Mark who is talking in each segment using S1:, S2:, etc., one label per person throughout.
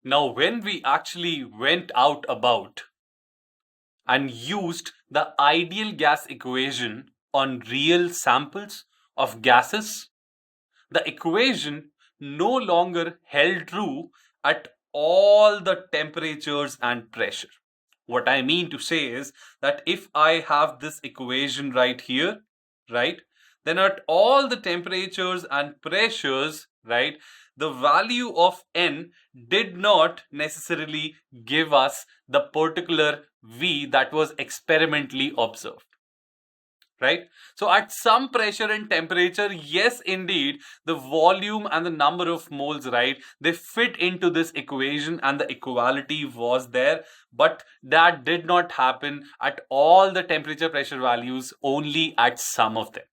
S1: Now, when we actually went out about and used the ideal gas equation on real samples of gases, the equation no longer held true at all the temperatures and pressure. What I mean to say is that if I have this equation right here, right, then at all the temperatures and pressures, right, the value of n did not necessarily give us the particular V that was experimentally observed, right? So at some pressure and temperature, yes, indeed, the volume and the number of moles, right, they fit into this equation and the equality was there, but that did not happen at all the temperature pressure values, only at some of them.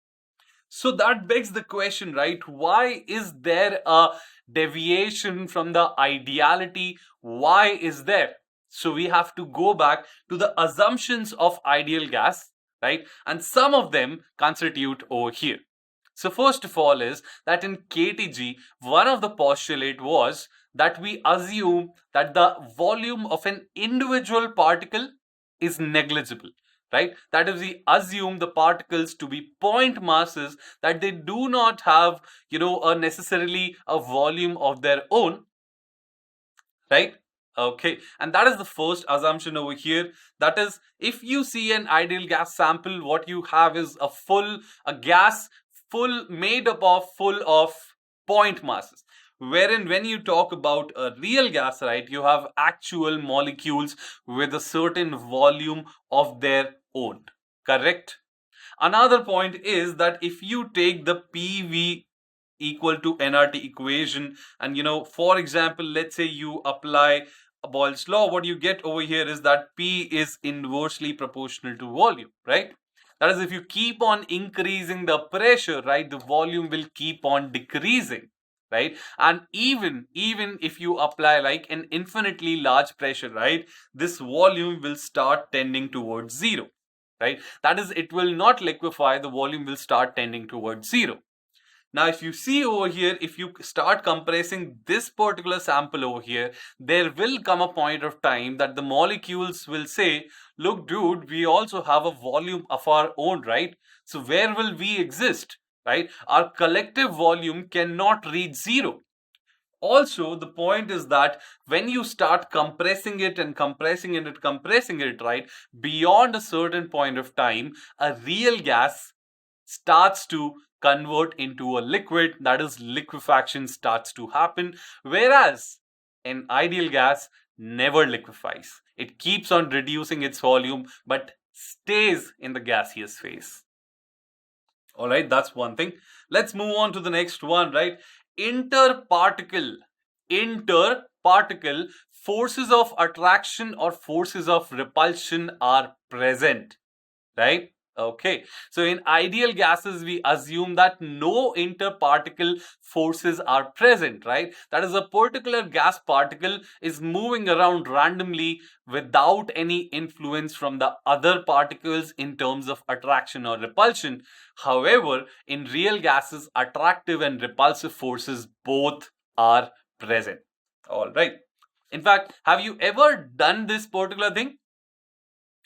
S1: So that begs the question, right? Why is there a deviation from the ideality? Why is there? So we have to go back to the assumptions of ideal gas, right? And some of them constitute over here. So first of all is that in KTG, one of the postulate was that we assume that the volume of an individual particle is negligible, right? That is, we assume the particles to be point masses, that they do not have, necessarily a volume of their own, right? Okay, and that is the first assumption over here. That is, if you see an ideal gas sample, what you have is a gas full made up of full of point masses. Wherein when you talk about a real gas, right, you have actual molecules with a certain volume of their own. Correct? Another point is that if you take the PV equal to nRT equation, and for example, let's say you apply Boyle's law, what you get over here is that P is inversely proportional to volume, right? That is, if you keep on increasing the pressure, right, the volume will keep on decreasing, right? And even if you apply like an infinitely large pressure, right, this volume will start tending towards zero, right? That is, it will not liquefy, the volume will start tending towards zero. Now, if you see over here, if you start compressing this particular sample over here, there will come a point of time that the molecules will say, look, dude, we also have a volume of our own, right? So where will we exist, right? Our collective volume cannot reach zero. Also, the point is that when you start compressing it and compressing it and compressing it, right, beyond a certain point of time, a real gas starts to convert into a liquid, that is, liquefaction starts to happen, whereas an ideal gas never liquefies. It keeps on reducing its volume but stays in the gaseous phase. All right, that's one thing. Let's move on to the next one, right? Interparticle forces of attraction or forces of repulsion are present, right? Okay, so in ideal gases, we assume that no interparticle forces are present, right? That is, a particular gas particle is moving around randomly without any influence from the other particles in terms of attraction or repulsion. However, in real gases, attractive and repulsive forces both are present. All right. In fact, have you ever done this particular thing?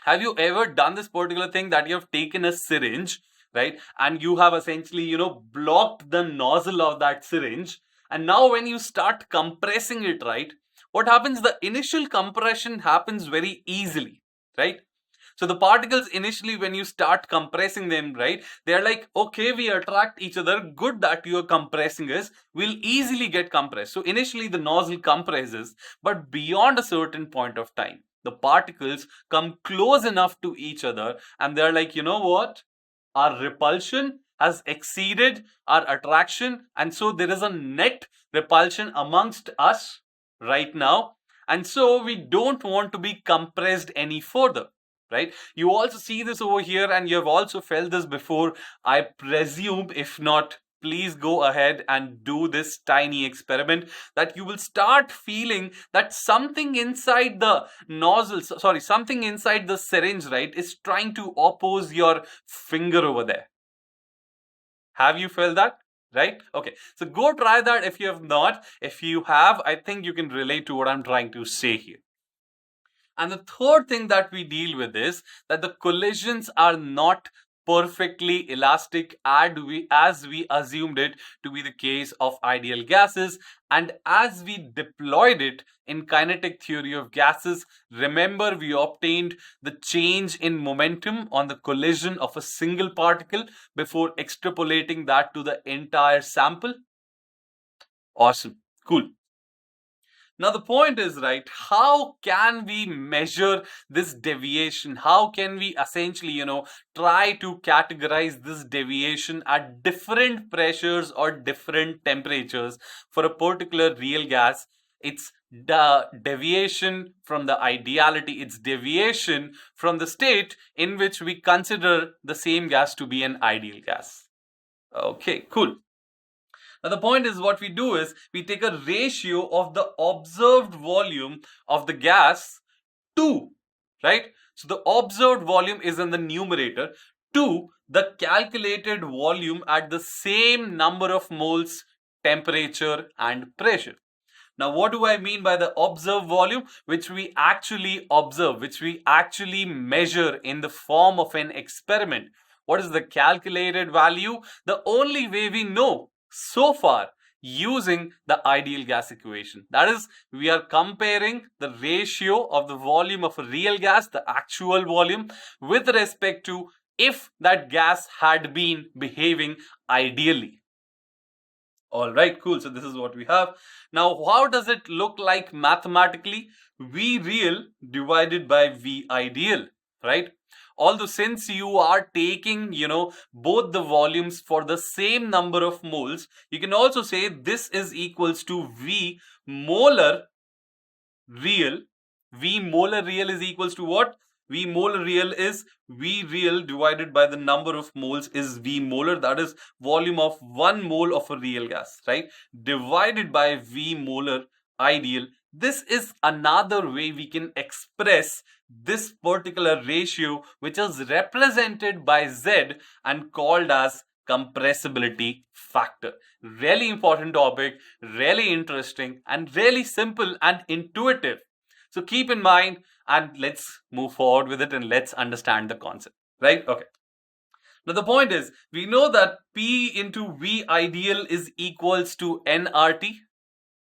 S1: Have you ever done this particular thing that you have taken a syringe, right, and you have essentially blocked the nozzle of that syringe, and now when you start compressing it, right, what happens? The initial compression happens very easily, right? So the particles initially, when you start compressing them, right, they're like, okay, we attract each other, good that you are compressing us, we'll easily get compressed. So initially the nozzle compresses, but beyond a certain point of time, the particles come close enough to each other and they're like, you know what, our repulsion has exceeded our attraction, and so there is a net repulsion amongst us right now, and so we don't want to be compressed any further, right? You also see this over here, and you have also felt this before, I presume. If not, please go ahead and do this tiny experiment, that you will start feeling that something inside the nozzle, something inside the syringe, right, is trying to oppose your finger over there. Have you felt that? right? Okay, so go try that if you have not. If you have, I think you can relate to what I'm trying to say here. And the third thing that we deal with is that the collisions are not perfectly elastic as we assumed it to be the case of ideal gases, and as we deployed it in kinetic theory of gases. Remember, we obtained the change in momentum on the collision of a single particle before extrapolating that to the entire sample. Awesome, cool. Now, the point is, right, how can we measure this deviation? How can we essentially, try to categorize this deviation at different pressures or different temperatures for a particular real gas? It's the deviation from the ideality, it's deviation from the state in which we consider the same gas to be an ideal gas. Okay, cool. Now, the point is, what we do is we take a ratio of the observed volume of the gas to, right? So the observed volume is in the numerator to the calculated volume at the same number of moles, temperature, and pressure. Now, what do I mean by the observed volume? Which we actually observe, which we actually measure in the form of an experiment. What is the calculated value? The only way we know so far, using the ideal gas equation. That is, we are comparing the ratio of the volume of a real gas, the actual volume, with respect to if that gas had been behaving ideally. All right, cool. So this is what we have. Now, how does it look like mathematically? V real divided by V ideal, right? Although since you are taking, both the volumes for the same number of moles, you can also say this is equals to V molar real. V molar real is equals to what? V molar real is V real divided by the number of moles is V molar, that is volume of 1 mole of a real gas, right? Divided by V molar ideal. This is another way we can express this particular ratio, which is represented by Z and called as compressibility factor. Really important topic, really interesting, and really simple and intuitive. So keep in mind, and let's move forward with it and let's understand the concept, right? Okay. Now, the point is, we know that P into V ideal is equals to nRT.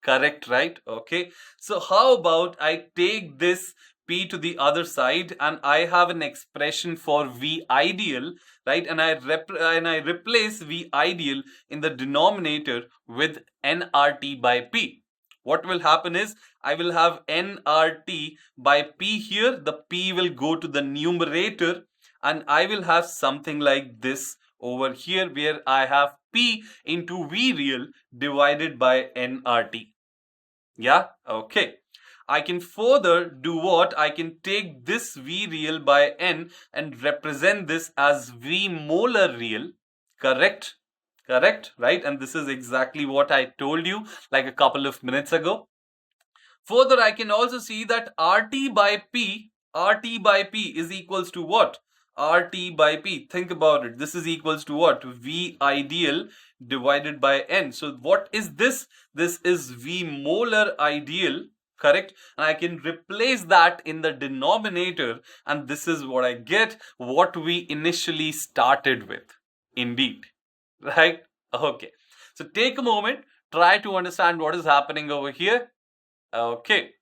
S1: Correct, right? Okay. So how about I take this P to the other side and I have an expression for V ideal, right? And I replace V ideal in the denominator with nRT by P. What will happen is I will have nRT by P here. The P will go to the numerator and I will have something like this over here where I have P into V real divided by nRT. Yeah, okay. I can further do what? I can take this V real by N and represent this as V molar real. Correct? Correct, right? And this is exactly what I told you like a couple of minutes ago. Further, I can also see that RT by P is equals to what? RT by P. Think about it. This is equals to what? V ideal divided by N. So what is this? This is V molar ideal, correct? And I can replace that in the denominator, and this is what I get, what we initially started with. Indeed, right? Okay. So take a moment, try to understand what is happening over here. Okay.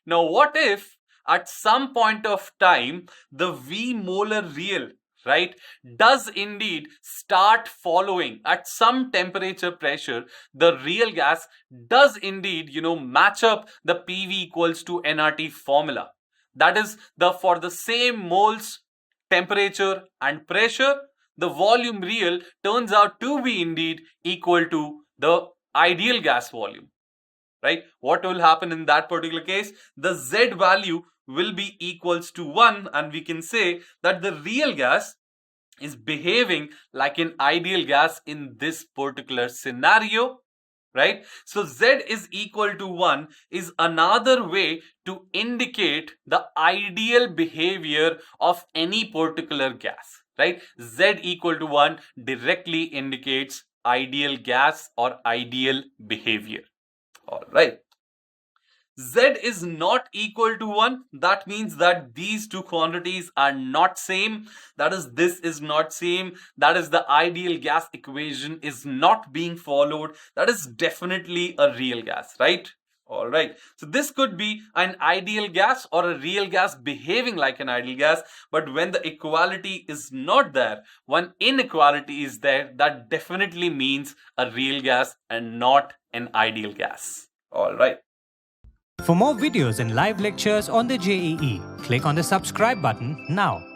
S1: Now, what if at some point of time the V molar real, right, does indeed start following at some temperature pressure, the real gas does indeed, match up the PV equals to nRT formula. That is, for the same moles, temperature and pressure, the volume real turns out to be indeed equal to the ideal gas volume, right? What will happen in that particular case? The Z value will be equals to 1, and we can say that the real gas is behaving like an ideal gas in this particular scenario, right? So Z is equal to 1 is another way to indicate the ideal behavior of any particular gas, right? Z equal to 1 directly indicates ideal gas or ideal behavior. All right. Z is not equal to 1. That means that these two quantities are not same. That is, this is not same. That is, the ideal gas equation is not being followed. That is definitely a real gas, right? All right. So this could be an ideal gas or a real gas behaving like an ideal gas. But when the equality is not there, when inequality is there, that definitely means a real gas and not an ideal gas. All right.
S2: For more videos and live lectures on the JEE, click on the subscribe button now.